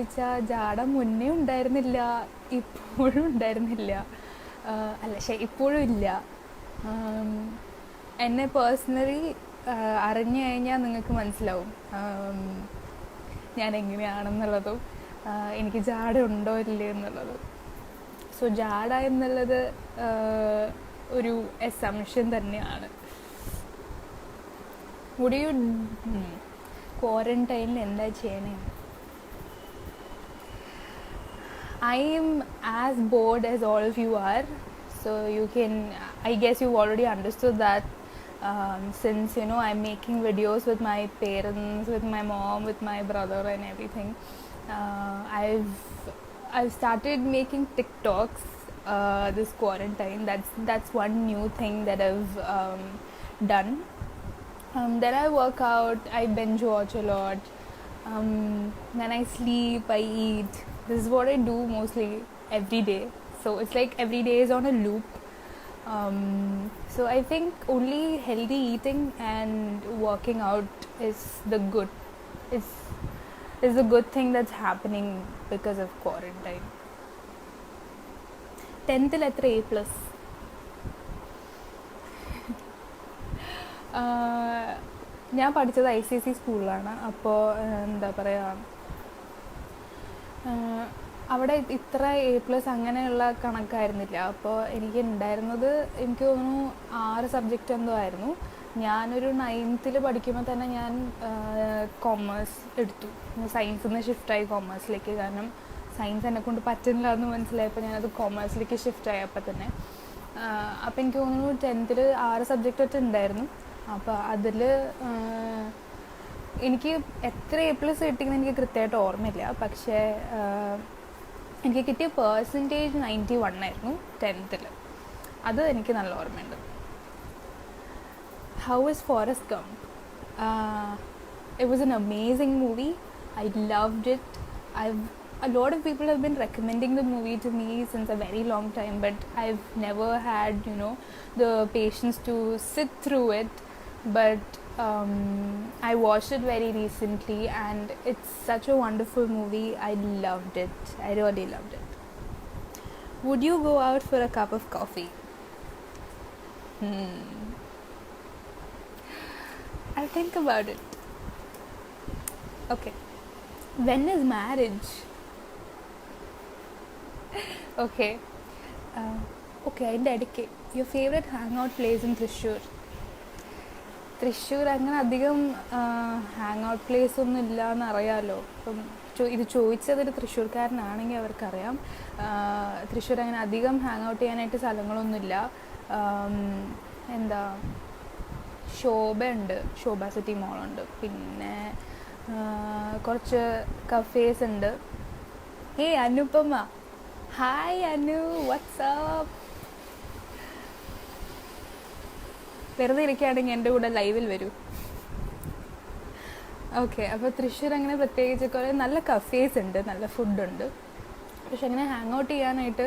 വെച്ചാൽ ജാട മുന്നേ ഉണ്ടായിരുന്നില്ല, ഇപ്പോഴും ഉണ്ടായിരുന്നില്ല. അല്ല ഇപ്പോഴും ഇല്ല. എന്നെ പേഴ്സണലി അറിഞ്ഞു കഴിഞ്ഞാൽ നിങ്ങൾക്ക് മനസ്സിലാവും ഞാൻ എങ്ങനെയാണെന്നുള്ളതും എനിക്ക് ജാട ഉണ്ടോ ഇല്ലേ എന്നുള്ളതും. സോ ജാട എന്നുള്ളത് ഒരു അസംഷൻ തന്നെയാണ്. ക്വാറന്റൈനിൽ എന്താ ചെയ്യണേ? I am as bored as all of you are, so I guess you've already understood that, since I'm making videos with my parents, with my mom, with my brother and everything. I've started making TikToks this quarantine. That's one new thing that I've done. Then I work out, I binge watch a lot, then I sleep, I eat. This is what I do mostly every day. So it's like every day is on a loop. So I think only healthy eating and working out is the good thing that's happening because of quarantine. 10th letter A+. ഞാൻ പഠിച്ചത് ICSE സ്കൂളിലാണ്. അപ്പോൾ എന്താ പറയുക, അവിടെ ഇത്ര A+ അങ്ങനെയുള്ള കണക്കായിരുന്നില്ല. അപ്പോൾ എനിക്ക് ഉണ്ടായിരുന്നത്, എനിക്ക് തോന്നുന്നു 6 സബ്ജക്റ്റ് എന്തോ ആയിരുന്നു. ഞാനൊരു 9th പഠിക്കുമ്പോൾ തന്നെ ഞാൻ കോമേഴ്സ് എടുത്തു. സയൻസിൽ നിന്ന് ഷിഫ്റ്റായി കോമേഴ്സിലേക്ക്. കാരണം സയൻസ് എന്നെക്കൊണ്ട് പറ്റുന്നില്ല എന്ന് മനസ്സിലായപ്പോൾ ഞാനത് കോമേഴ്സിലേക്ക് ഷിഫ്റ്റായി. അപ്പം തന്നെ അപ്പോൾ എനിക്ക് തോന്നുന്നു 10th 6 സബ്ജക്റ്റ് ഒക്കെ ഉണ്ടായിരുന്നു. അപ്പോൾ അതിൽ എനിക്ക് എത്ര A+ കിട്ടിയെന്ന് എനിക്ക് കൃത്യമായിട്ട് ഓർമ്മയില്ല. പക്ഷേ എനിക്ക് കിട്ടിയ പെർസെൻറ്റേജ് 91 ആയിരുന്നു 10th. അത് എനിക്ക് നല്ല ഓർമ്മയുണ്ട്. How is Forrest Gump? It was an amazing movie. I loved it. A lot of people have been recommending the movie to me since a very long time, but I've never had the patience to sit through it. But I watched it very recently and it's such a wonderful movie. I loved it. I really loved it. Would you go out for a cup of coffee? I'll think about it. Okay. When is marriage? Okay. അതിൻ്റെ ഇടയ്ക്ക് your favorite hangout place in Thrissur? Thrissur അങ്ങനെ അധികം hang out place ഒന്നും ഇല്ല എന്നറിയാമല്ലോ. അപ്പം ഇത് ചോദിച്ചതൊരു തൃശ്ശൂർക്കാരനാണെങ്കിൽ അവർക്കറിയാം. തൃശ്ശൂർ അങ്ങനെ അധികം ഹാങ് ഔട്ട് ചെയ്യാനായിട്ട് സ്ഥലങ്ങളൊന്നുമില്ല. എന്താ, ശോഭയുണ്ട്, ശോഭ സിറ്റി മോളുണ്ട്. പിന്നെ കുറച്ച് കഫേസ് ഉണ്ട്. Anupama, hi Anu, WhatsApp. വെറുതെ ഇരിക്കുകയാണെങ്കിൽ എൻ്റെ കൂടെ ലൈവിൽ വരൂ. ഓക്കെ. അപ്പോൾ തൃശ്ശൂർ അങ്ങനെ പ്രത്യേകിച്ച് കുറേ നല്ല കഫേസ് ഉണ്ട്, നല്ല ഫുഡുണ്ട്. പക്ഷെ അങ്ങനെ ഹാങ് ഔട്ട് ചെയ്യാനായിട്ട്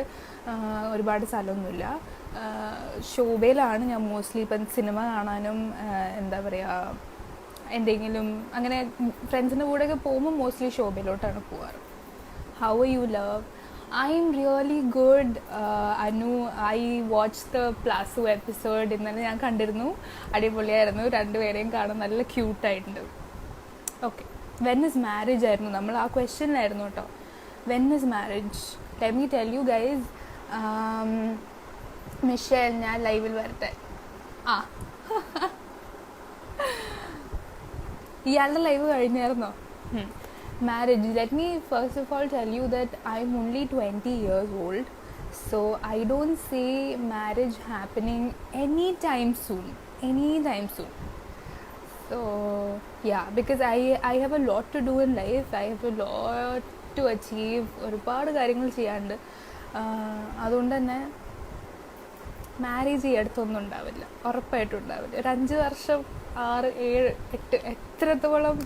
ഒരുപാട് സ്ഥലമൊന്നുമില്ല. ശോഭയിലാണ് ഞാൻ മോസ്റ്റ്ലി ഇപ്പം സിനിമ കാണാനും എന്താ പറയുക, എന്തെങ്കിലും അങ്ങനെ ഫ്രണ്ട്സിൻ്റെ കൂടെയൊക്കെ പോകുമ്പോൾ മോസ്റ്റ്ലി ശോഭയിലോട്ടാണ് പോവാറ്. How are you love? I'm really good, Anu. I watched the Plasu episode. ഇന്നലെ ഞാൻ കണ്ടിരുന്നു, അടിപൊളിയായിരുന്നു. രണ്ടുപേരെയും കാണാൻ നല്ല ക്യൂട്ടായിട്ടുണ്ട്. ഓക്കെ. വെൻ ഇസ് മാരേജ് ആയിരുന്നു നമ്മൾ ആ ക്വസ്റ്റ്യനിലായിരുന്നു കേട്ടോ. When is marriage? Let me tell you guys. Michelle, ഞാൻ ലൈവിൽ വരട്ടെ. ഇയാളുടെ ലൈവ് കഴിഞ്ഞായിരുന്നോ? Marriage. Let me first of all tell you that I'm only 20 years old, so I don't see marriage happening anytime soon. So yeah, because I have a lot to do in life. I have a lot to achieve. ഒരുപാട് കാര്യങ്ങൾ ചെയ്യാനുണ്ട്. അതുകൊണ്ട് തന്നെ marriage ഈ അടുത്തൊന്നും ഉണ്ടാവില്ല, ഉറപ്പായിട്ടും ഉണ്ടാവില്ല. ഒരു 5 വർഷം, 6, 7, 8 എത്രത്തോളം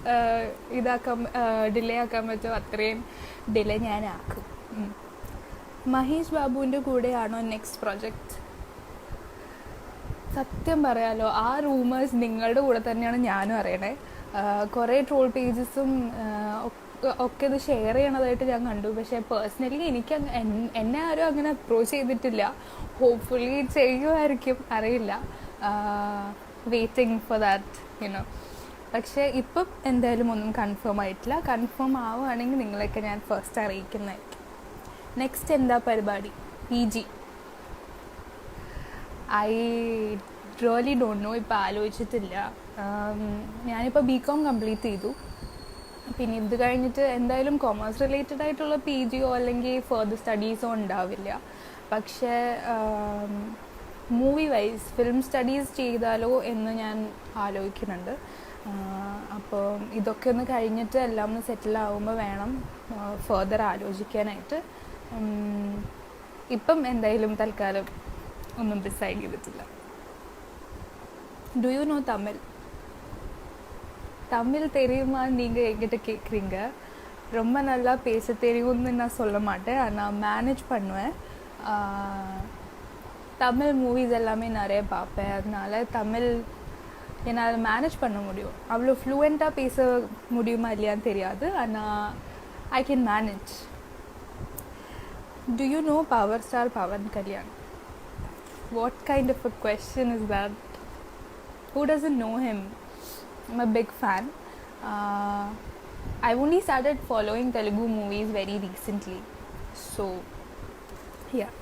ഡിലേ ആക്കാൻ പറ്റുമോ അത്രയും ഡിലേ ഞാൻ ആക്കും. മഹേഷ് ബാബുവിൻ്റെ കൂടെയാണോ നെക്സ്റ്റ് പ്രൊജക്റ്റ്? സത്യം പറയാലോ, ആ റൂമേഴ്സ് നിങ്ങളുടെ കൂടെ തന്നെയാണ് ഞാനും അറിയണേ. കുറേ ട്രോൾ പേജസും ഒക്കെ ഇത് ഷെയർ ചെയ്യണതായിട്ട് ഞാൻ കണ്ടു. പക്ഷേ പേഴ്സണലി എനിക്ക് എന്നെ ആരും അങ്ങനെ അപ്രോച്ച് ചെയ്തിട്ടില്ല. ഹോപ്പ്ഫുള്ളി ചെയ്യുമായിരിക്കും, അറിയില്ല. Waiting for that you know. പക്ഷേ ഇപ്പം എന്തായാലും ഒന്നും കൺഫേം ആയിട്ടില്ല. കൺഫേം ആവുകയാണെങ്കിൽ നിങ്ങളൊക്കെ ഞാൻ ഫസ്റ്റ് അറിയിക്കുന്നതായിരിക്കും. നെക്സ്റ്റ് എന്താ പരിപാടി? PG. I really don't know, ഇപ്പോൾ ആലോചിച്ചിട്ടില്ല. ഞാനിപ്പോൾ BCom കംപ്ലീറ്റ് ചെയ്തു. പിന്നെ ഇത് കഴിഞ്ഞിട്ട് എന്തായാലും കൊമേഴ്സ് റിലേറ്റഡ് ആയിട്ടുള്ള PG അല്ലെങ്കിൽ ഫർദർ സ്റ്റഡീസോ ഉണ്ടാവില്ല. പക്ഷേ മൂവി വൈസ് ഫിലിം സ്റ്റഡീസ് ചെയ്താലോ എന്ന് ഞാൻ ആലോചിക്കുന്നുണ്ട്. അപ്പോൾ ഇതൊക്കെ ഒന്ന് കഴിഞ്ഞിട്ട് എല്ലാം ഒന്ന് സെറ്റിൽ ആകുമ്പോൾ വേണം ഫർദർ ആലോചിക്കാനായിട്ട്. ഇപ്പം എന്തായാലും തൽക്കാലം ഒന്നും ഡിസൈഡ് ചെയ്തിട്ടില്ല. Do you know Tamil? Tamil தெரியுமா நீங்கள் என்கிட்ட கேட்குறீங்க. ரொம்ப நல்லா பேச தெரியும்னு நான் சொல்ல மாட்டேன், நான் மேனேஜ் பண்ணுவேன். தமிழ் மூவிஸ் எல்லாமே நிறைய பார்ப்பேன், அதனால தமிழ் என்னால் மேனேஜ் பண்ண முடியும். அவ்வளோ ஃப்ளூயண்ட்டாக பேச முடியுமா இல்லையான்னு தெரியாது, ஆனால் I can manage. Do you know power star Pawan Kalyan? What kind of a question is that? Who doesn't know him? I'm a big fan. I've only started following Telugu movies very recently. So, yeah.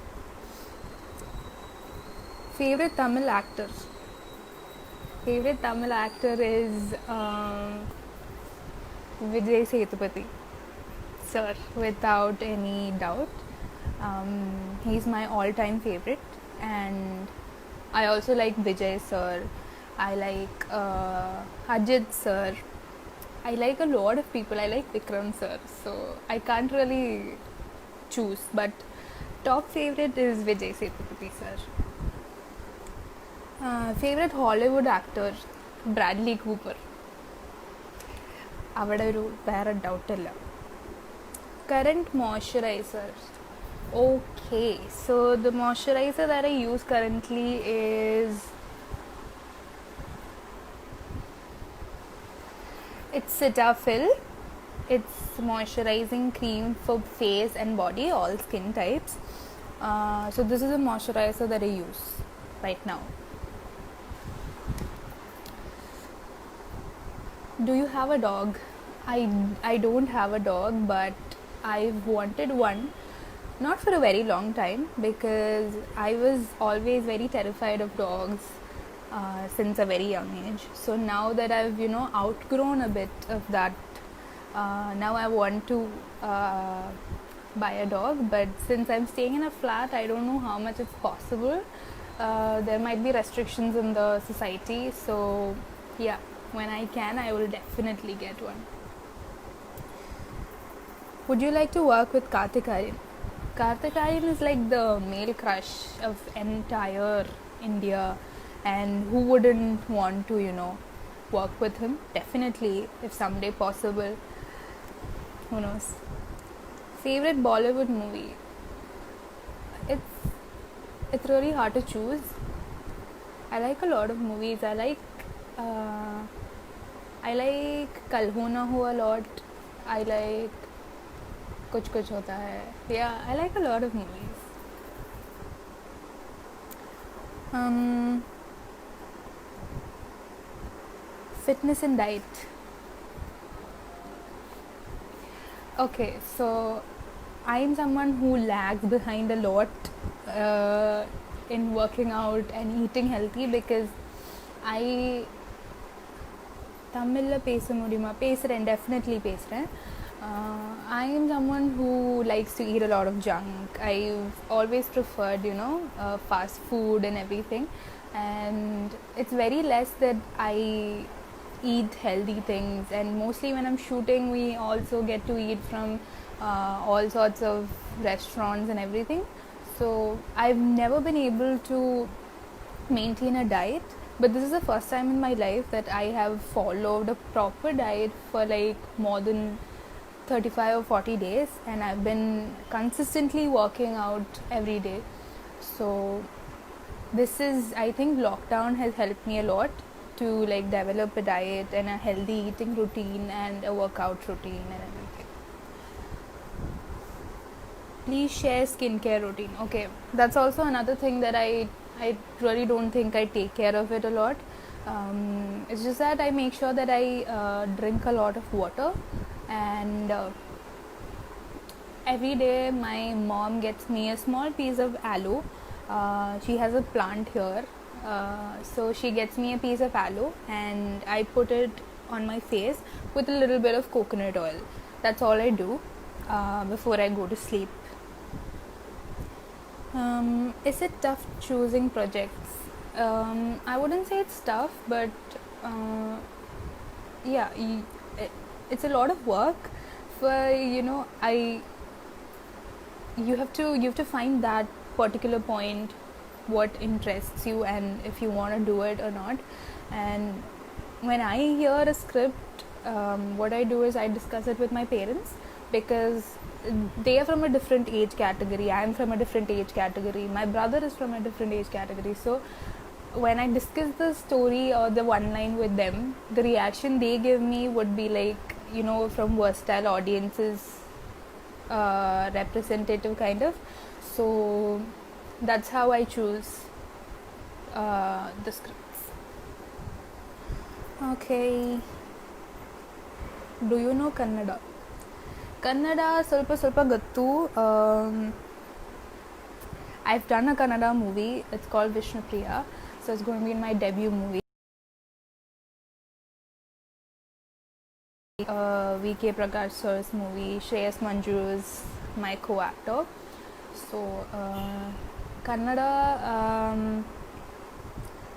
Favorite Tamil actor? Favorite Tamil actor is Vijay Sethupathi. Sir, without any doubt. He's my all-time favorite, and I also like Vijay sir. I like Ajit sir. I like a lot of people. I like Vikram sir. So I can't really choose, but top favorite is Vijay Sethupathi sir. Favorite Hollywood actor? Bradley Cooper. അവിടെ ഒരു വേറെ ഡൗട്ടില്ല. Current moisturizer. Okay, so the moisturizer that I use currently is, it's Cetaphil. It's moisturizing cream for face and body, all skin types. So this is a moisturizer that I use right now. Do you have a dog? I don't have a dog, but I've wanted one. Not for a very long time, because I was always very terrified of dogs since a very young age. So now that I've outgrown a bit of that, now I want to buy a dog. But since I'm staying in a flat, I don't know how much it's possible. There might be restrictions in the society. So yeah, when I can, I will definitely get one. Would you like to work with Kartik Aaryan? Kartik Aaryan is like the male crush of entire India, and who wouldn't want to work with him? Definitely, if someday possible. Who knows? Favorite Bollywood movie? It's really hard to choose. I like a lot of movies. I like Kal Ho Na Ho a lot. I like कुछ कुछ होता है. Yeah, I like a lot of movies. Fitness and diet. Okay, so I'm someone who lags behind a lot in working out and eating healthy, because I Tamil பேச முடியுமா? பேசுறேன், definitely பேசுறேன். I am someone who likes to eat a lot of junk. I've always preferred, fast food and everything. And it's very less that I eat healthy things. And mostly when I'm shooting, we also get to eat from all sorts of restaurants and everything. So I've never been able to maintain a diet. But this is the first time in my life that I have followed a proper diet for like more than 35 or 40 days, and I've been consistently working out every day. So this is, I think lockdown has helped me a lot to like develop a diet and a healthy eating routine and a workout routine and everything. Please share skincare routine. Okay, that's also another thing that I really don't think I take care of it a lot. It's just that I make sure that I drink a lot of water, and every day my mom gets me a small piece of aloe. She has a plant here, so she gets me a piece of aloe and I put it on my face with a little bit of coconut oil. That's all I do before I go to sleep. Is it tough choosing projects? I wouldn't say it's tough, but yeah, it's a lot of work. For you have to find that particular point, what interests you, and if you want to do it or not. And when I hear a script, what I do is I discuss it with my parents, because they are from a different age category, I am from a different age category, my brother is from a different age category. So when I discuss the story or the one line with them, the reaction they give me would be like, from versatile audiences, representative kind of. So that's how I choose the scripts. Okay, do you know Kannada? Kannada ಸ್ವಲ್ಪ ಗೊತ್ತು. I've done a Kannada movie. It's called Vishnupriya. So it's going to be in my debut movie. VK Prakash sir's movie. Shreyas Manju is my co-actor. So Kannada,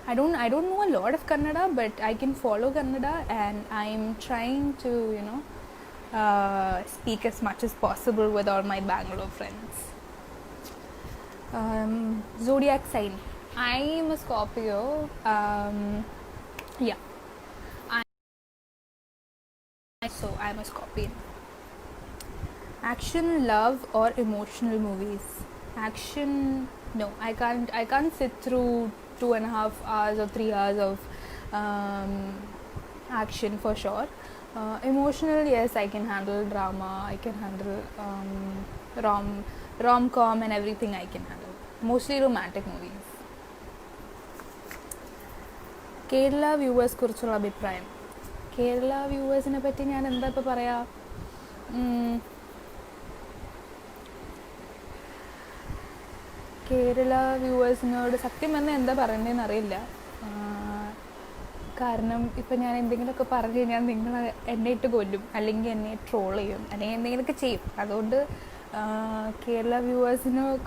I don't know a lot of Kannada, but I can follow Kannada, and I'm trying to speak as much as possible with all my Bangalore friends. Zodiac sign. I am a Scorpio. Yeah. So I'm a Scorpion. Action, love, or emotional movies? Action. No, I can't sit through 2.5 hours or 3 hours of action for sure. Emotional, yes, I can handle drama. I can handle rom-com and everything. I can handle mostly romantic movies. Kerala viewers കുറിച്ചുള്ള അഭിപ്രായം. കേരള വ്യൂവേഴ്സിനെ പറ്റി ഞാൻ എന്താ ഇപ്പോൾ പറയാ, കേരള വ്യൂവേഴ്സിനോട് സത്യം പറഞ്ഞാൽ എന്താ പറയണ്ടതെന്ന് അറിയില്ല. കാരണം ഇപ്പം ഞാൻ എന്തെങ്കിലുമൊക്കെ പറഞ്ഞു കഴിഞ്ഞാൽ നിങ്ങൾ എന്നെ ഇട്ട് കൊല്ലും, അല്ലെങ്കിൽ എന്നെ ട്രോൾ ചെയ്യും, അല്ലെങ്കിൽ എന്തെങ്കിലുമൊക്കെ ചെയ്യും. അതുകൊണ്ട് കേരള വ്യൂവേഴ്സിനോട്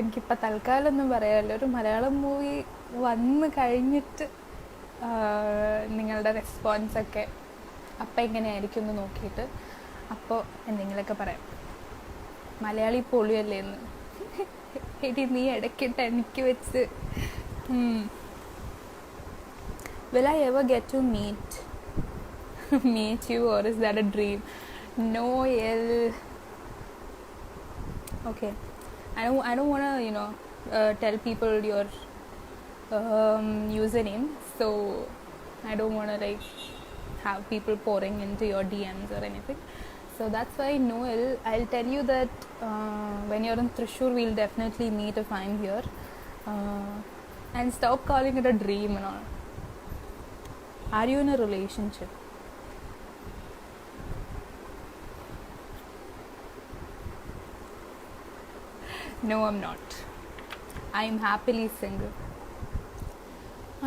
എനിക്കിപ്പോൾ തൽക്കാലം ഒന്നും പറയാമല്ലോ. ഒരു മലയാളം മൂവി വന്ന് കഴിഞ്ഞിട്ട് നിങ്ങളുടെ റെസ്പോൺസൊക്കെ അപ്പം എങ്ങനെയായിരിക്കും എന്ന് നോക്കിയിട്ട് അപ്പോൾ എന്തെങ്കിലുമൊക്കെ പറയാം. മലയാളി പൊളിയല്ലേ എന്ന് എടി നീ ഇടയ്ക്കിട്ട് എനിക്ക് വെച്ച്. Will I ever get to meet you, or is that a dream? No, okay. I don't want to tell people your username, so I don't want to have people pouring into your DMs or anything. So that's why Noel, I'll tell you that when you're in Thrissur, we'll definitely meet if I'm here. And stop calling it a dream and all. Are you in a relationship? No, I'm not. I'm happily single.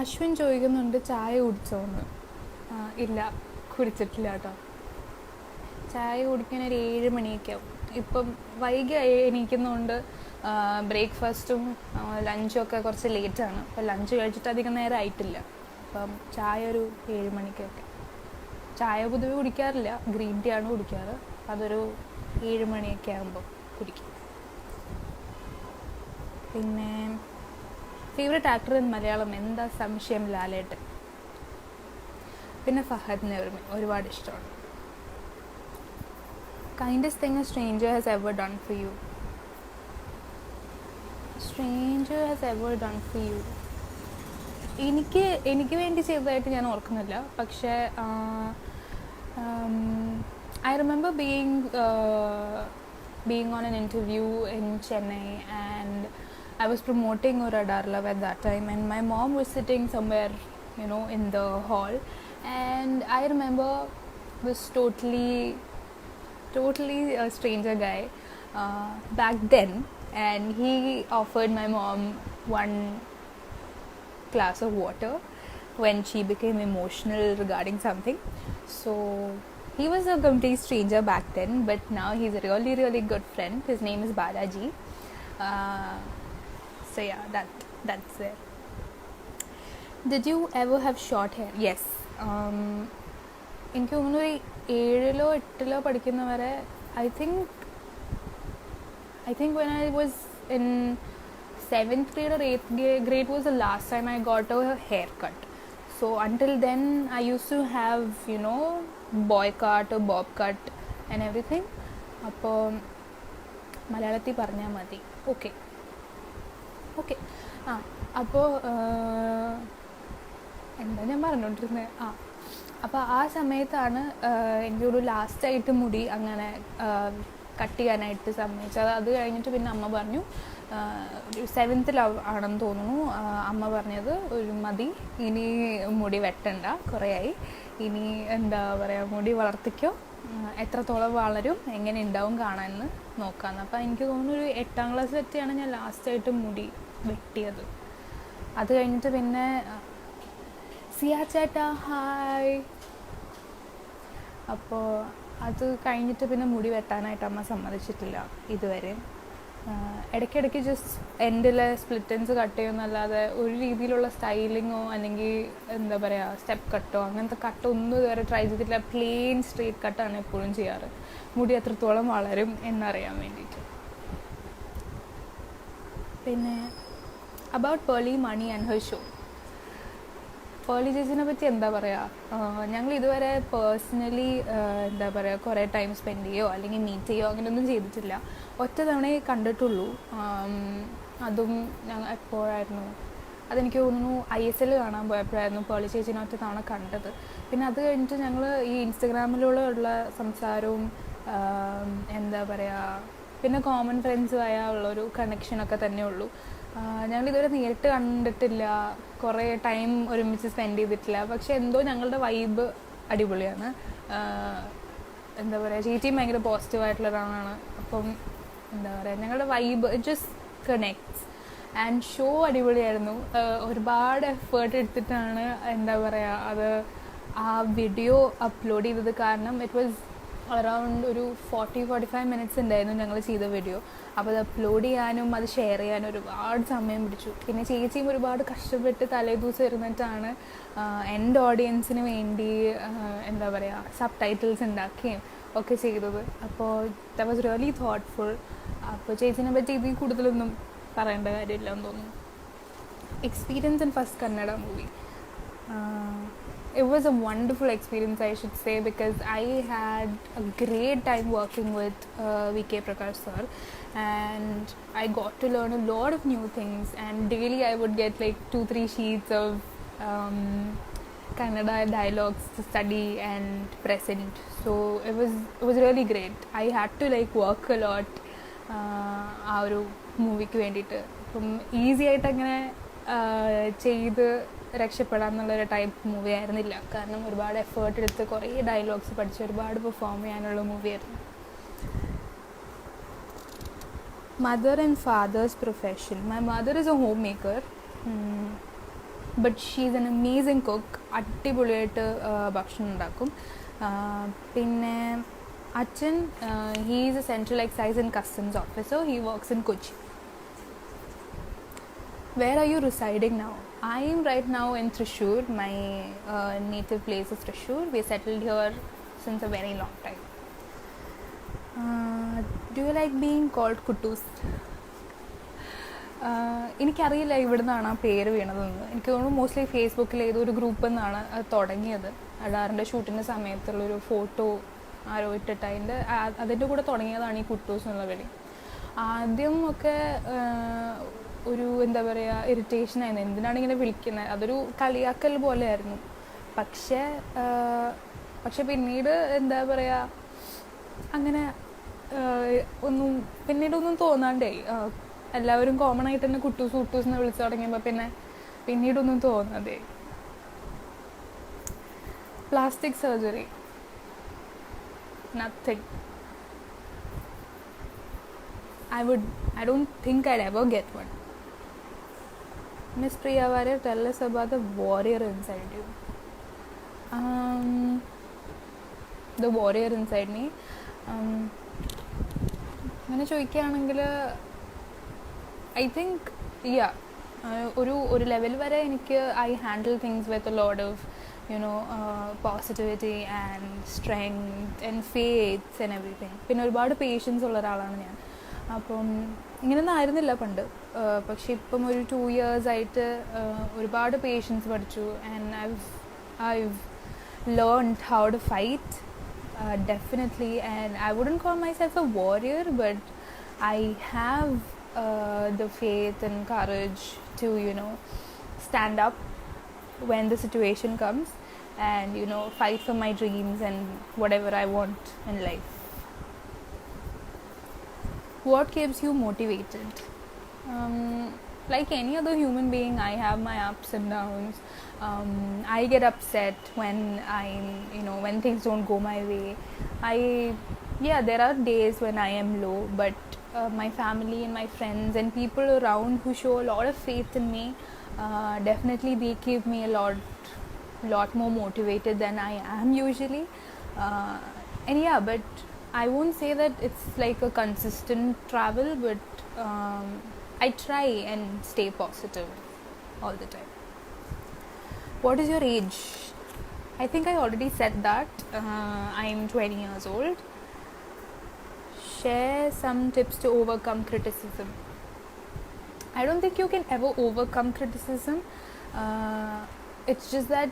Ashwin ചോദിക്കുന്നുണ്ട് ചായ കുടിച്ചോന്ന്. ഇല്ല, കുടിച്ചിട്ടില്ല കേട്ടോ. ചായ കുടിക്കാൻ ഒരു 7 മണിയൊക്കെ ആവും. ഇപ്പം വൈകി എണീക്കുന്നതുകൊണ്ട് ബ്രേക്ക്ഫാസ്റ്റും ലഞ്ചും ഒക്കെ കുറച്ച് ലേറ്റാണ്. അപ്പം ലഞ്ച് കഴിച്ചിട്ട് അധികം നേരം ആയിട്ടില്ല. അപ്പം ചായ ഒരു 7 മണിക്കൊക്കെ. ചായ പൊതുവെ കുടിക്കാറില്ല, ഗ്രീൻ ടീ ആണ് കുടിക്കാറ്. അതൊരു 7 മണിയൊക്കെ ആകുമ്പോൾ കുടിക്കും. പിന്നെ ഫേവറേറ്റ് ആക്ടർ ഇൻ മലയാളം എന്താ സംശയം? ലാലേട്ടൻ. പിന്നെ ഫഹദ് നർമി ഒരുപാട് ഇഷ്ടമാണ്. Kindest thing a stranger has ever done for you? Stranger has ever done for you എനിക്ക് വേണ്ടി ചെയ്തതായിട്ട് ഞാൻ ഓർക്കുന്നില്ല. പക്ഷേ I remember being being on an interview in Chennai, and I was promoting a Radar Love at that time, and my mom was sitting somewhere, in the hall, and I remember this totally a stranger guy back then, and he offered my mom one glass of water when she became emotional regarding something. So he was a complete stranger back then, but now he's a really, really good friend. His name is Balaji. So yeah, that's it. Did you ever have short hair? Yes. എനിക്ക് തോന്നുന്നു ഒരു 7-ലോ 8-ലോ പഠിക്കുന്ന വരെ I think when I was in 7th grade or 8th grade was the last time I got a haircut. So until then I used to have boy cut or bob cut and everything. അപ്പോൾ മലയാളത്തിൽ പറഞ്ഞാൽ മതി. Okay അപ്പോൾ എന്താ ഞാൻ പറഞ്ഞുകൊണ്ടിരുന്നത്? അപ്പോൾ ആ സമയത്താണ് എനിക്കൊരു ലാസ്റ്റായിട്ട് മുടി അങ്ങനെ കട്ട് ചെയ്യാനായിട്ട് സമ്മതിച്ചത്. അത് കഴിഞ്ഞിട്ട് പിന്നെ അമ്മ പറഞ്ഞു, ഒരു 7th ആണെന്ന് തോന്നുന്നു, അമ്മ പറഞ്ഞത് ഒരു മതി, ഇനി മുടി വെട്ടണ്ട, കുറേയായി, ഇനി എന്താ പറയുക, മുടി വളർത്തിക്കോ, എത്രത്തോളം വളരും, എങ്ങനെ ഉണ്ടാവും കാണാമെന്ന് നോക്കാമെന്ന്. അപ്പോൾ എനിക്ക് തോന്നുന്നു ഒരു 8ാം ക്ലാസ്സിലെത്തിയാണ് ഞാൻ ലാസ്റ്റായിട്ട് മുടി വെട്ടിയത്. അത് കഴിഞ്ഞിട്ട് പിന്നെ സിയാ ചേട്ടാ ഹായ്. അപ്പോൾ അത് കഴിഞ്ഞിട്ട് പിന്നെ മുടി വെട്ടാനായിട്ട് അമ്മ സമ്മതിച്ചിട്ടില്ല ഇതുവരെ. ഇടയ്ക്കിടയ്ക്ക് ജസ്റ്റ് എൻഡിലെ സ്പ്ലിറ്റൻസ് കട്ട് ചെയ്യുമെന്നല്ലാതെ ഒരു രീതിയിലുള്ള സ്റ്റൈലിങ്ങോ അല്ലെങ്കിൽ എന്താ പറയുക സ്റ്റെപ്പ് കട്ടോ അങ്ങനത്തെ കട്ടോ ഒന്നും ഇതുവരെ ട്രൈ ചെയ്തിട്ടില്ല. പ്ലെയിൻ സ്ട്രെയിറ്റ് കട്ടാണ് എപ്പോഴും ചെയ്യാറ്, മുടി എത്രത്തോളം വളരും എന്നറിയാൻ വേണ്ടിയിട്ട്. പിന്നെ about Pearle Maaney and her show. Pearle ചേച്ചിനെ പറ്റി എന്താ പറയുക, ഞങ്ങൾ ഇതുവരെ പേഴ്സണലി എന്താ പറയുക കുറേ ടൈം സ്പെൻഡ് ചെയ്യുകയോ അല്ലെങ്കിൽ മീറ്റ് ചെയ്യുകയോ അങ്ങനെയൊന്നും ചെയ്തിട്ടില്ല. ഒറ്റ തവണയെ കണ്ടിട്ടുള്ളൂ. അതും ഞങ്ങൾ എപ്പോഴായിരുന്നു, അതെനിക്ക് തോന്നുന്നു ISL കാണാൻ പോയപ്പോഴായിരുന്നു പേർലി ചേച്ചിനെ ഒറ്റ തവണ കണ്ടത്. പിന്നെ അത് കഴിഞ്ഞിട്ട് ഞങ്ങൾ ഈ ഇൻസ്റ്റഗ്രാമിലൂടെ ഉള്ള സംസാരവും എന്താ പറയുക പിന്നെ കോമൺ ഫ്രണ്ട്സുമായ ഉള്ളൊരു കണക്ഷനൊക്കെ തന്നെ ഉള്ളൂ. ഞങ്ങളിതുവരെ നേരിട്ട് കണ്ടിട്ടില്ല, കുറേ ടൈം ഒരുമിച്ച് സ്പെൻഡ് ചെയ്തിട്ടില്ല. പക്ഷെ എന്തോ ഞങ്ങളുടെ വൈബ് അടിപൊളിയാണ്. എന്താ പറയുക, ചേച്ചിയും ഭയങ്കര പോസിറ്റീവായിട്ടുള്ള ഒരാളാണ്. അപ്പം എന്താ പറയുക, ഞങ്ങളുടെ vibe just connects. And show അടിപൊളിയായിരുന്നു. ഒരുപാട് എഫേർട്ട് എടുത്തിട്ടാണ് എന്താ പറയുക അത് ആ വീഡിയോ അപ്ലോഡ് ചെയ്തത്. കാരണം ഇറ്റ് വാസ് അറൗണ്ട് ഒരു 40-45 മിനിറ്റ്സ് ഉണ്ടായിരുന്നു ഞങ്ങൾ ചെയ്ത വീഡിയോ. അപ്പോൾ അത് അപ്ലോഡ് ചെയ്യാനും അത് ഷെയർ ചെയ്യാനും ഒരുപാട് സമയം പിടിച്ചു. പിന്നെ ചേച്ചിയും ഒരുപാട് കഷ്ടപ്പെട്ട് തലേദിവസം ഇരുന്നിട്ടാണ് എൻ്റെ ഓഡിയൻസിന് വേണ്ടി എന്താ പറയുക സബ് ടൈറ്റിൽസ് ഉണ്ടാക്കുകയും ഒക്കെ ചെയ്തത്. അപ്പോൾ ദാറ്റ് വാസ് റിയലി തോട്ട്ഫുൾ. അപ്പോൾ ചേച്ചിനെ പറ്റി ഇതിൽ കൂടുതലൊന്നും പറയേണ്ട കാര്യമില്ല എന്ന് തോന്നുന്നു. Experience in first Kannada movie. It was a wonderful experience, I should say, because I had a great time working with VK Prakash sir, and I got to learn a lot of new things, and daily I would get like 2-3 sheets of Kannada dialogues to study and present. So it was really great. I had to like work a lot ആ ഒരു മൂവിക്ക് വേണ്ടിയിട്ട്. അപ്പം easy ആയിട്ട് അങ്ങനെ ചെയ്ത് രക്ഷപ്പെടാമെന്നുള്ളൊരു type movie ആയിരുന്നില്ല. കാരണം ഒരുപാട് എഫേർട്ട് എടുത്ത് കുറേ ഡയലോഗ്സ് പഠിച്ച് ഒരുപാട് പെർഫോം ചെയ്യാനുള്ള മൂവിയായിരുന്നു. Mother and father's profession. My mother is a home maker, but she is an amazing cook. അടിപൊളിയായിട്ട് ഭക്ഷണം ഉണ്ടാക്കും. പിന്നെ അച്ഛൻ he is a central excise and customs officer. He works in Kochi. Where are you residing now? I am right now in Thrissur. My native place is Thrissur. We settled here since a very long time. Do you like being called Kuttus? എനിക്കറിയില്ല ഇവിടെ നിന്നാണ് ആ പേര് വീണതെന്ന്. എനിക്ക് തോന്നുന്നു mostly ഫേസ്ബുക്കിൽ ഏതൊരു ഗ്രൂപ്പിൽ നിന്നാണ് അത് തുടങ്ങിയത്. അഡാറിൻ്റെ ഷൂട്ടിൻ്റെ സമയത്തുള്ളൊരു ഫോട്ടോ ആരോ ഇട്ടിട്ട് അതിൻ്റെ കൂടെ തുടങ്ങിയതാണ് ഈ കുട്ടൂസ് എന്നുള്ള വിളി. ആദ്യം ഒക്കെ ഒരു എന്താ പറയുക ഇറിറ്റേഷനായിരുന്നു, എന്തിനാണ് ഇങ്ങനെ വിളിക്കുന്നത്, അതൊരു കളിയാക്കൽ പോലെയായിരുന്നു. പക്ഷേ പിന്നീട് എന്താ പറയുക അങ്ങനെ ഒന്നും പിന്നീടൊന്നും തോന്നാണ്ടേ. എല്ലാവരും കോമൺ ആയിട്ട് തന്നെ കുട്ടൂസ് കുട്ടൂസ് എന്ന് വിളിച്ചു തുടങ്ങിയപ്പോൾ പിന്നീടൊന്നും തോന്നാതെ. Plastic surgery, nothing. I don't think I'd ever get one. Miss Priya Varir, tell us about the warrior inside you. The warrior inside me. അങ്ങനെ ചോദിക്കുകയാണെങ്കിൽ ഐ തിങ്ക് ഒരു ലെവൽ വരെ എനിക്ക് I handle things with a lot of positivity and strength and faith and everything. പിന്നെ ഒരുപാട് patients ഉള്ള ഒരാളാണ് ഞാൻ. അപ്പം ഇങ്ങനെയൊന്നും ആയിരുന്നില്ല പണ്ട്. പക്ഷെ ഇപ്പം ഒരു 2 years ആയിട്ട് ഒരുപാട് പേഷ്യൻസ് പഠിച്ചു. And I've learned how to fight, definitely. And I wouldn't call myself a warrior, but I have the faith and courage to stand up when the situation comes and fight for my dreams and whatever I want in life. What keeps you motivated? Like any other human being, I have my ups and downs. I get upset when when things don't go my way. There are days when I am low, but my family and my friends and people around who show a lot of faith in me, definitely they keep me a lot more motivated than I am usually. But I won't say that it's like a consistent travel, but I try and stay positive all the time. What is your age? I think I already said that. I'm 20 years old. Share some tips to overcome criticism. I don't think you can ever overcome criticism. It's just that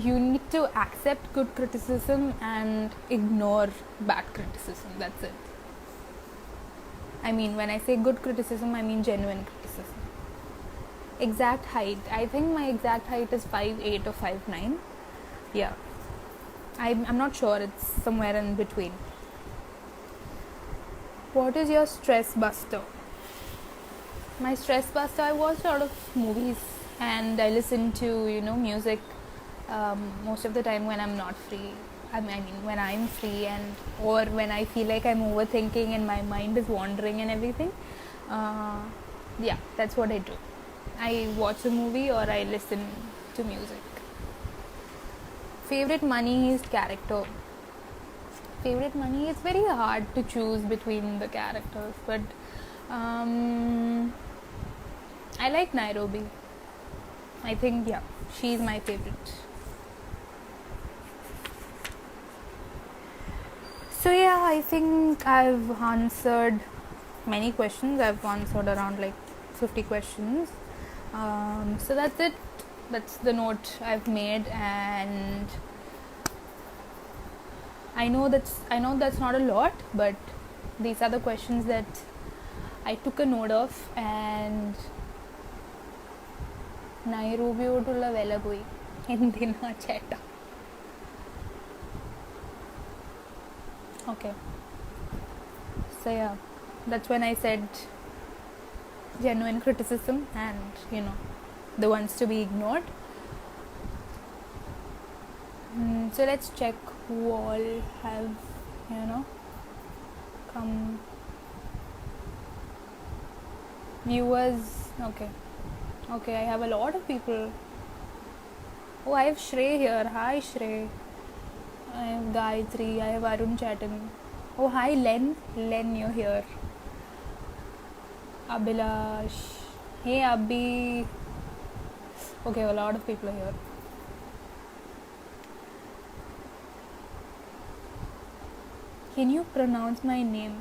you need to accept good criticism and ignore bad criticism. That's it. I mean, when I say good criticism, I mean genuine criticism. Exact height. I think my exact height is 5'8" or 5'9". Yeah. I'm not sure. It's somewhere in between. What is your stress buster? My stress buster, I watch a lot of movies and I listen to music most of the time when I'm not free. I mean when I'm free, or when I feel like I'm overthinking and my mind is wandering and everything. That's what I do. I watch a movie or I listen to music. Favorite money is character. Favorite money, it's very hard to choose between the characters, but I like Nairobi. I think she's my favorite. So I think I've answered many questions. I've answered around like 50 questions. So that's it. That's the note I've made, and I know that's not a lot, but these are the questions that I took a note of. And നൈറൂബിയോടുള്ള വില പോയി. എന്തിനാ ചേട്ടാ? Okay. So that's when I said genuine criticism and the ones to be ignored. So let's check who all have come. Viewers. Okay, I have a lot of people. Oh, I have Shrey here. Hi Shrey. I have Gayatri. I have Arun Chatan. Oh, hi Len. Len, you're here. Abhilash. Hey Abhi. Okay, a lot of people are here. Can you pronounce my name?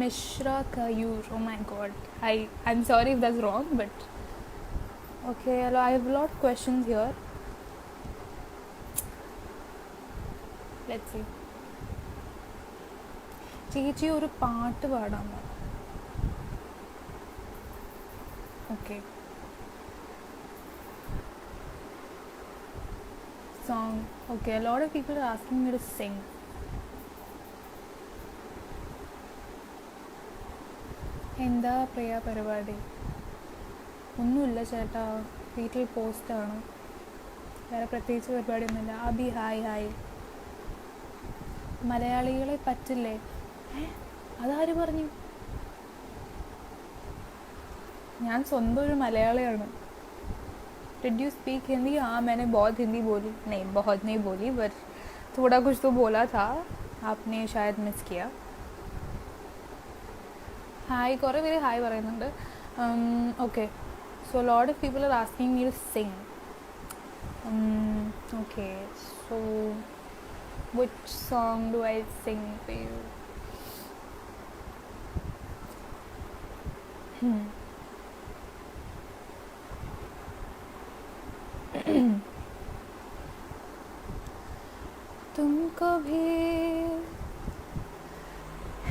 Mishra Kayur. Oh my god. I'm sorry if that's wrong, but okay, I have a lot of questions here. Let's see. ചേച്ചി ഒരു പാട്ട് പാടാമോ? Okay. Song. Okay, a lot of people are asking me to sing. എന്താ പ്രിയ പരിപാടി? ഒന്നുമില്ല ചേട്ടാ, വീട്ടിൽ പോസ്റ്റാണ്, വേറെ പ്രത്യേകിച്ച് പരിപാടിയൊന്നുമില്ല. Abi hi hi. മലയാളികളെ പറ്റില്ലേ? അതാര് പറഞ്ഞു? ഞാൻ സ്വന്തം ഒരു മലയാളിയാണ്. Did you speak Hindi? हाँ, मैंने बहुत हिंदी बोली. नहीं, बहुत नहीं बोली, बट थोड़ा कुछ तो बोला था. आपने शायद मिस किया. ഹായ്, കുറേ പേര് ഹായ് പറയുന്നുണ്ട്. Okay, so lot of people are asking me to sing. Okay, so which song do I sing for you? तुमको भी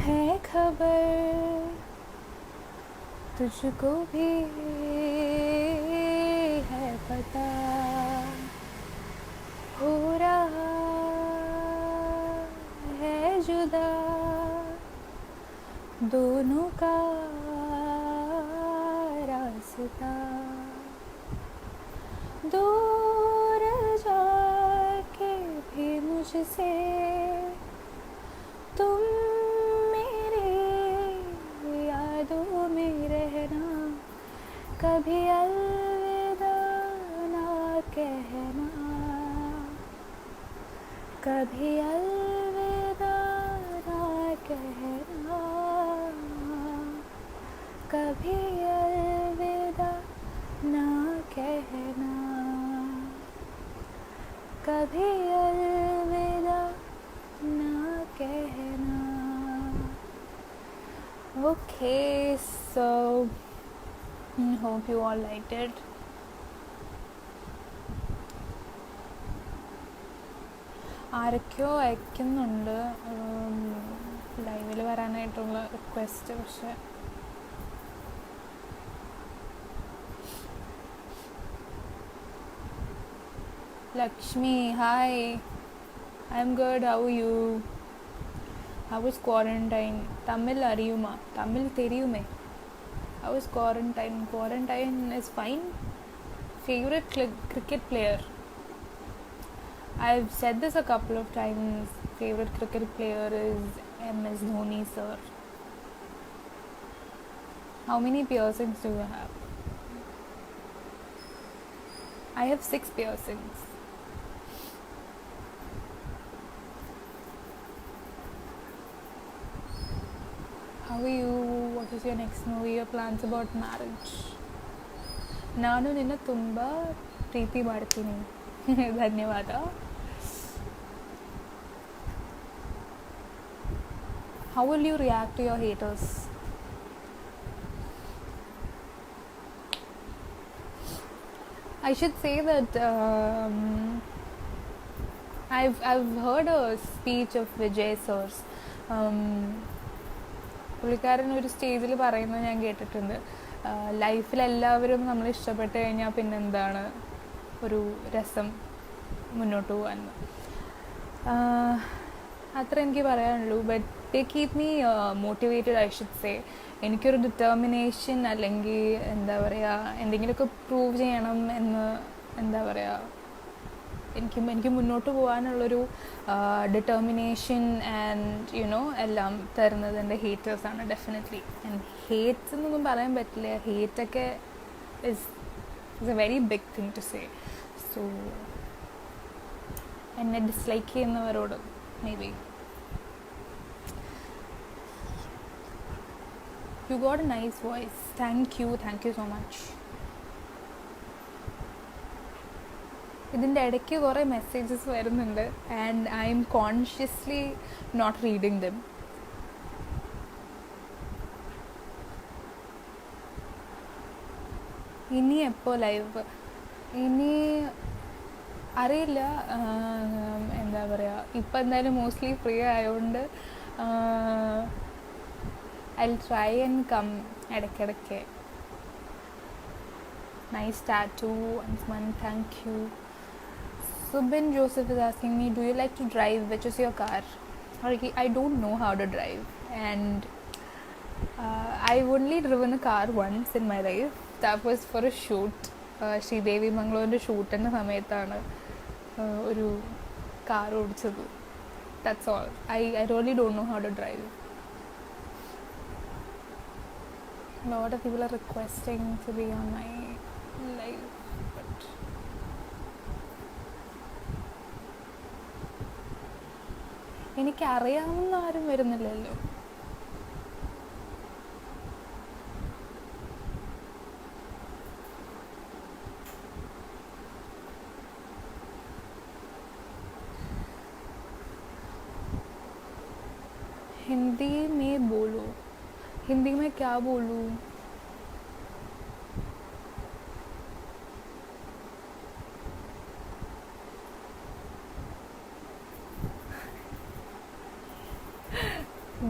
है खबर, तुझको भी है पता, हो रहा है जुदा दोनों का रास्ता, दूर जाके भी मुझसे तुम मेरी यादों में रहना, कभी अलविदा ना कहना, कभी अलविदा ना कहना, कभी अलविदा ना कहना, कभी अलविदा ना कहना. Okay, so hope you all liked it. ആരൊക്കെയോ അയക്കുന്നുണ്ട് ലൈവിൽ വരാനായിട്ടുള്ള റിക്വസ്റ്റ്. പക്ഷെ Lakshmi, hi. I'm good. How are you? How was quarantine? Tamil ariyuma? Tamil theriyume? How was quarantine? Quarantine is fine. Favorite cricket player? I've said this a couple of times. Favorite cricket player is MS Dhoni, sir. How many piercings do you have? I have 6 piercings. How are you? What is your next movie? Your plans about marriage? ನಾನು ನಿನ್ನ ತುಂಬ ಪ್ರೀತಿ ಮಾಡ್ತೀನಿ. ಧನ್ಯವಾದ. How will you react to your haters? I should say that I've heard a speech of Vijay sir's. പുള്ളിക്കാരൻ ഒരു സ്റ്റേജിൽ പറയുന്നത് ഞാൻ കേട്ടിട്ടുണ്ട്, ലൈഫിലെല്ലാവരും നമ്മൾ ഇഷ്ടപ്പെട്ട് കഴിഞ്ഞാൽ പിന്നെന്താണ് ഒരു രസം മുന്നോട്ട് പോകാൻ. അത്ര എനിക്ക് പറയാനുള്ളൂ. But they keep me motivated, I should say. എനിക്കൊരു ഡിറ്റർമിനേഷൻ അല്ലെങ്കിൽ എന്താ പറയുക, എന്തെങ്കിലുമൊക്കെ പ്രൂവ് ചെയ്യണം എന്ന് എന്താ പറയുക, എനിക്ക് മുന്നോട്ട് പോകാനുള്ളൊരു ഡിറ്റർമിനേഷൻ ആൻഡ് എല്ലാം തരുന്നത് എൻ്റെ ഹേറ്റേഴ്സാണ് ഡെഫിനറ്റ്ലി. ആൻഡ് ഹേറ്റ്സ് എന്നൊന്നും പറയാൻ പറ്റില്ല, ഹേറ്റൊക്കെ is a very big thing to say. So എന്നെ ഡിസ്ലൈക്ക് ചെയ്യുന്നവരോട് may be. You got a nice voice. Thank you so much. ഇതിൻ്റെ ഇടയ്ക്ക് കുറേ മെസ്സേജസ് വരുന്നുണ്ട് and I am consciously not reading them. ഇനി എപ്പോൾ ലൈവ്? ഇനി അറിയില്ല, എന്താ പറയുക, ഇപ്പം എന്തായാലും മോസ്റ്റ്ലി ഫ്രീ ആയതുകൊണ്ട് I'll try and come ഇടയ്ക്കിടയ്ക്ക്. Nice tattoo, Ansman, thank you. Subin Joseph is asking me, do you like to drive? Which is your car? I don't know how to drive, and I've only driven a car once in my life. That was for a shoot. Sridevi മംഗളൂരിൻ്റെ ഷൂട്ടിൻ്റെ സമയത്താണ് ഒരു car ഓടിച്ചത്. That's all. I really don't know how to drive. A lot of people are requesting to be on my live, but എനിക്കറിയാവുന്ന ആരും വരുന്നില്ലല്ലോ. हिंदी में बोलो. हिंदी में क्या बोलूँ?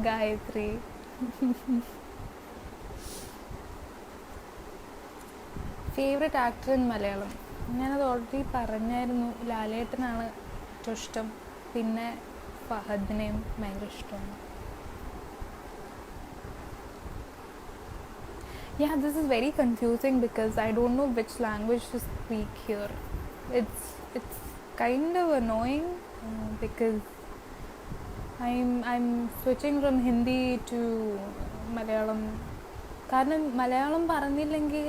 Gayatri. Favourite actor in Malayalam, ഞാനത് ഓൾറെഡി പറഞ്ഞായിരുന്നു. ലാലേട്ടനാണ് ഏറ്റവും ഇഷ്ടം. പിന്നെ ഫഹദിനെയും ഭയങ്കര ഇഷ്ടമാണ്. Yeah, this is very confusing because I don't know which language to speak here. It's kind of annoying because I'm switching from Hindi to Malayalam. കാരണം മലയാളം പറഞ്ഞില്ലെങ്കിൽ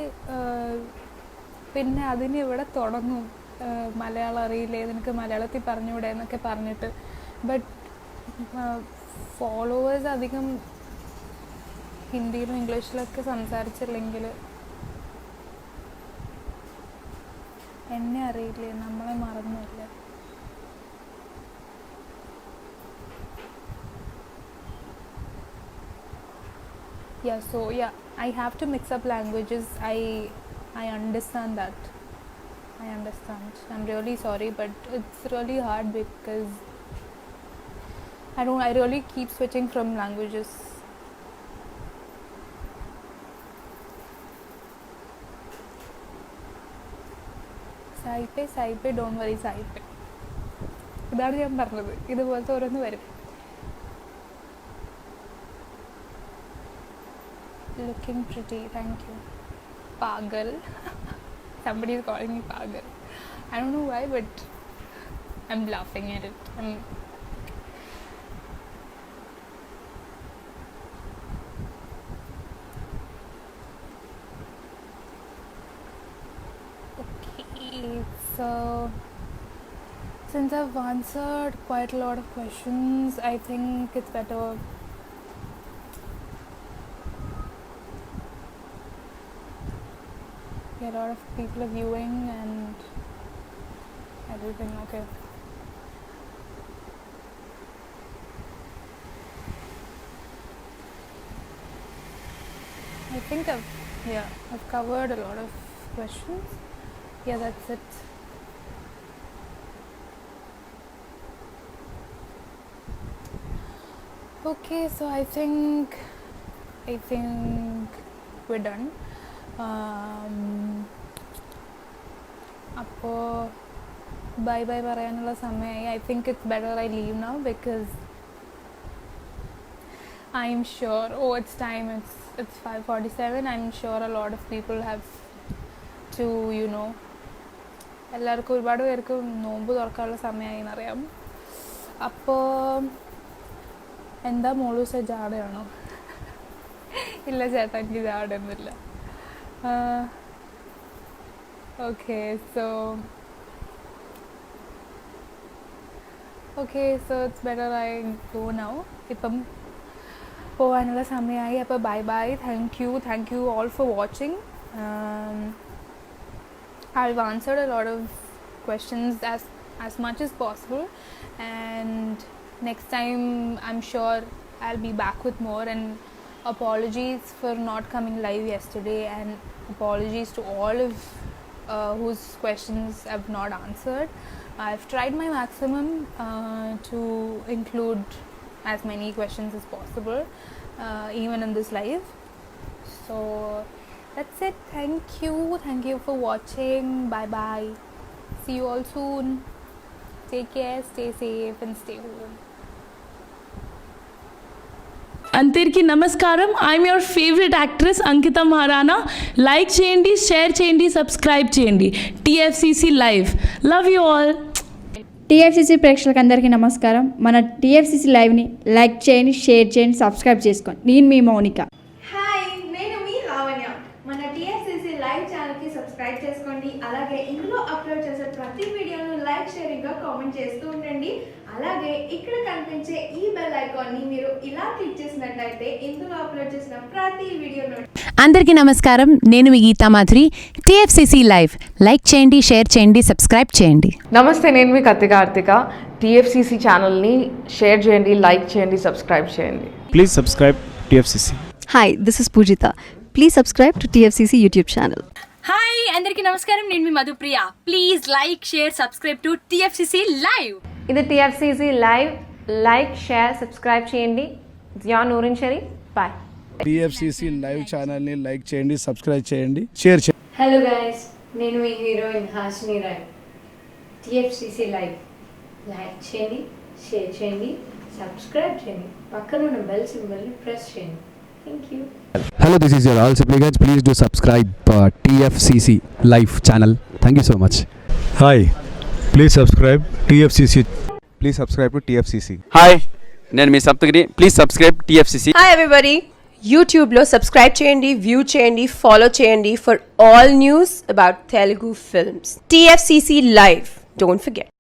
പിന്നെ അതിന് ഇവിടെ തുടങ്ങും. മലയാളം അറിയില്ലേ, നിനക്ക് മലയാളത്തിൽ പറഞ്ഞുകൂടെ എന്നൊക്കെ പറഞ്ഞിട്ട്. ബട്ട് ഫോളോവേഴ്സ് അധികം ഹിന്ദിയിലും ഇംഗ്ലീഷിലൊക്കെ സംസാരിച്ചില്ലെങ്കിൽ എന്നെ അറിയില്ലേ, നമ്മളെ മറന്നില്ല. Yeah, so yeah, I have to mix up languages. I understand that. I understand. I'm really sorry, but it's really hard because I really keep switching from languages. സായിപ്പേ ഡോണ്ട് വറി സായിപ്പേ. ഇതാണ് ഞാൻ പറഞ്ഞത്. ഇതുപോലത്തെ ഓരോന്ന് വരും. Looking pretty, thank you. Pagal. Somebody is calling me Pagal. I don't know why, but I'm laughing at it. So since I've answered quite a lot of questions, I think it's better a lot of people are viewing and everything. Okay, I think I've covered a lot of questions. Yeah, that's it. Okay, so I think we're done. അപ്പോൾ by പറയാനുള്ള സമയമായി. I think it's better I leave now because I'm sure it's time. It's 5:47. I'm sure a lot of people have to, എല്ലാവർക്കും ഒരുപാട് പേർക്ക് നോമ്പ് തുറക്കാനുള്ള സമയമായി എന്നറിയാം. അപ്പോൾ എന്താ മോളൂസ, ജാടയാണോ? ഇല്ല ചേട്ടാ, എനിക്ക് ജാടയൊന്നുമില്ല. Okay, so it's better I go now. ഇപ്പം പോകാനുള്ള സമയമായി. അപ്പോൾ by. Thank you all for watching. I've answered a lot of questions as much as possible, and next time I'm sure I'll be back with more. And apologies for not coming live yesterday, and apologies to all of whose questions I've not answered. I've tried my maximum to include as many questions as possible, even in this live. So that's it. Thank you for watching. Bye. See you all soon. Take care, stay safe and stay home. అందరికీ నమస్కారం. I'm your favourite actress Ankita Maharana. Like చేయండి, share చేయండి, subscribe చేయండి. TFCC live. Love you all. TFCC ప్రేక్షకులకు అందరికీ నమస్కారం. మన TFCC లైవ్ని like చేయండి, షేర్ చేయండి, సబ్స్క్రైబ్ చేసుకోండి. నేను మీ మౌనిక. హాయ్, నేను మీ లావణ్య. మన టీఎఫ్సిసి లైవ్ ఛానల్కి సబ్స్క్రైబ్ చేసుకోండి. అలాగే ఇందులో అప్లోడ్ చేసే ప్రతి వీడియోను లైక్, షేరింగ్గా కామెంట్ చేస్తూ ఉండండి. అలాగే ఇక్కడ కనిపించే ఈ బెల్ ఐకాన్ని మీరు ఇలా క్లిక్ చేసినట్లయితే ఇందులో అప్లోడ్ చేసిన ప్రతి వీడియో అందరికీ నమస్కారం. నేను మీ Geetha Madhuri. TFCC live like చేయండి, షేర్ చేయండి, సబ్స్క్రైబ్ చేయండి. నమస్తే, నేను మీ కత్తి కార్తిక. టీఎఫ్సిసి ఛానల్ని షేర్ చేయండి, లైక్ చేయండి, సబ్స్క్రైబ్ చేయండి. Please subscribe TFCC. Hi, this is Pujita. Please subscribe to TFCC YouTube channel. Hi, అందరికీ నమస్కారం. నేను మీ Madhupriya. Please like, share, subscribe to TFCC live. ఇది TFCC live. Like, share, subscribe చేయండి. Zia Noorin Sharif. Bye. TFCC live ఛానల్ని like చేయండి, subscribe చేయండి, share చేయండి. హలో గైస్, నేను మీ heroine Hasini Rai. TFCC live like చేయండి, షేర్ చేయండి, సబ్స్క్రైబ్ చేయండి, పక్కన ఉన్న బెల్ సింబల్ని ప్రెస్ చేయండి. Thank you. Hello, this is your all supplicants. Please do subscribe TFCC live channel. Thank you so much. Hi, please subscribe TFCC. Please subscribe to TFCC. Hi, నేను మీ Saptagiri. Please subscribe TFCC. Hi everybody, యూట్యూబ్లో subscribe చేయండి, view చేయండి, follow చేయండి for all news about Telugu films. TFCC live, don't forget.